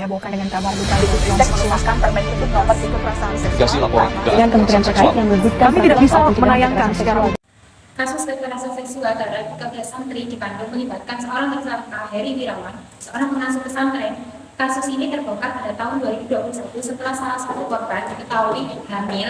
dihebohkan dengan kabar duka Ristek mengeluarkan Permendikbud nomor 3 kekerasan seksual dengan kementerian terkait yang menyebutkan kami tidak bisa menayangkan secara Kasus kekerasan seksual terhadap 13 santri di Bandung melibatkan seorang tersangka, Heri Wirawan, seorang pengasuh pesantren. Kasus ini terbongkar pada tahun 2021 setelah salah satu korban diketahui hamil.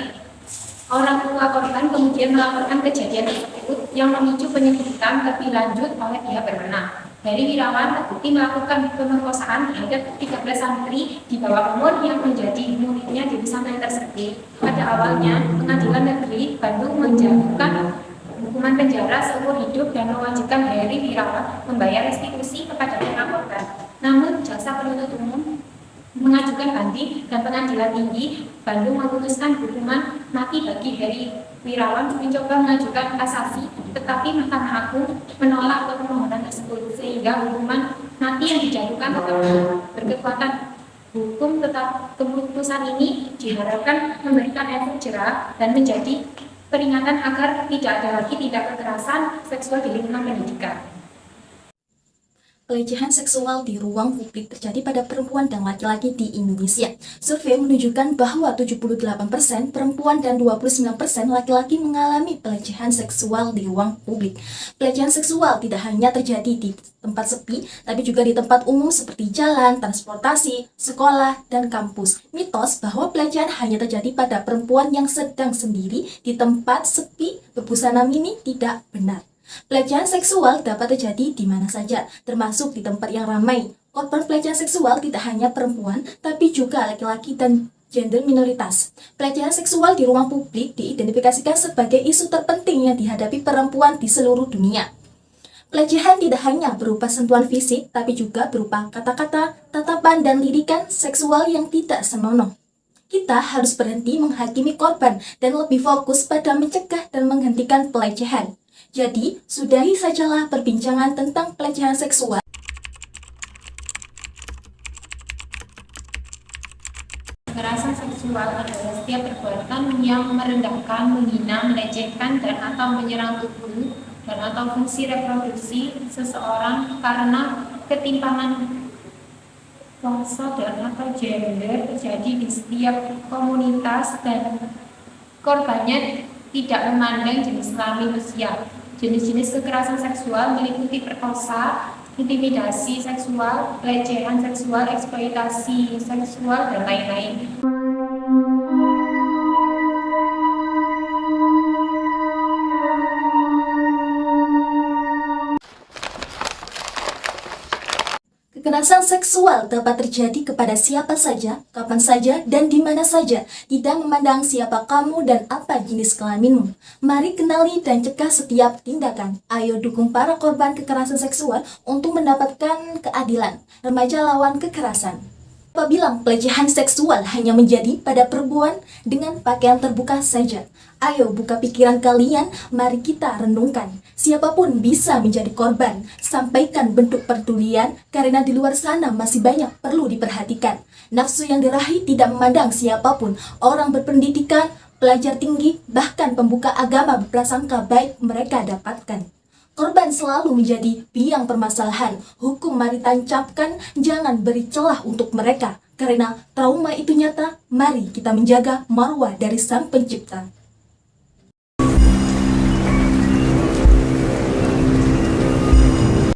Orang tua korban kemudian melaporkan kejadian tersebut yang memicu penyelidikan lebih lanjut oleh pihak berwenang. Heri Wirawan terbukti melakukan pemerkosaan terhadap 13 santri di bawah umur yang menjadi muridnya di pesantren tersebut. Pada awalnya, Pengadilan Negeri Bandung menjatuhkan hukuman penjara seumur hidup dan mewajibkan Heri Wirawan membayar restitusi kepada pihak korban. Namun, jaksa penuntut umum mengajukan banding dan Pengadilan Tinggi Bandung memutuskan hukuman mati bagi Heri Wirawan. Mencoba mengajukan kasasi, tetapi Mahkamah Agung menolak permohonan tersebut sehingga hukuman mati yang dijatuhkan tetap berkekuatan hukum. Tetap keputusan ini diharapkan memberikan efek jera dan menjadi peringatan agar tidak ada lagi tindak kekerasan seksual di lingkungan pendidikan. Pelecehan seksual di ruang publik terjadi pada perempuan dan laki-laki di Indonesia. Survei menunjukkan bahwa 78% perempuan dan 29% laki-laki mengalami pelecehan seksual di ruang publik. Pelecehan seksual tidak hanya terjadi di tempat sepi, tapi juga di tempat umum seperti jalan, transportasi, sekolah, dan kampus. Mitos bahwa pelecehan hanya terjadi pada perempuan yang sedang sendiri di tempat sepi berbusana mini tidak benar. Pelecehan seksual dapat terjadi di mana saja, termasuk di tempat yang ramai. Korban pelecehan seksual tidak hanya perempuan, tapi juga laki-laki dan gender minoritas. Pelecehan seksual di ruang publik diidentifikasikan sebagai isu terpenting yang dihadapi perempuan di seluruh dunia. Pelecehan tidak hanya berupa sentuhan fisik, tapi juga berupa kata-kata, tatapan, dan lirikan seksual yang tidak senonoh. Kita harus berhenti menghakimi korban dan lebih fokus pada mencegah dan menghentikan pelecehan. Jadi, sudahi sajalah perbincangan tentang pelecehan seksual. Kekerasan seksual adalah setiap perbuatan yang merendahkan, menghina, melecehkan, dan atau menyerang tubuh dan atau fungsi reproduksi seseorang karena ketimpangan bangsa dan atau gender terjadi di setiap komunitas dan korbannya tidak memandang jenis kelamin usia. Jenis-jenis kekerasan seksual meliputi perkosa, intimidasi seksual, pelecehan seksual, eksploitasi seksual, dan lain-lain. Kekerasan seksual dapat terjadi kepada siapa saja, kapan saja, dan di mana saja, tidak memandang siapa kamu dan apa jenis kelaminmu. Mari kenali dan cegah setiap tindakan. Ayo dukung para korban kekerasan seksual untuk mendapatkan keadilan. Remaja lawan kekerasan. Apa bilang pelecehan seksual hanya menjadi pada perempuan dengan pakaian terbuka saja? Ayo buka pikiran kalian, mari kita renungkan. Siapapun bisa menjadi korban. Sampaikan bentuk pedulian karena di luar sana masih banyak perlu diperhatikan. Nafsu yang diraih tidak memandang siapapun. Orang berpendidikan, pelajar tinggi, bahkan pembuka agama berprasangka baik mereka dapatkan. Korban selalu menjadi biang permasalahan. Hukum mari tancapkan, jangan beri celah untuk mereka. Karena trauma itu nyata, mari kita menjaga marwah dari Sang Pencipta.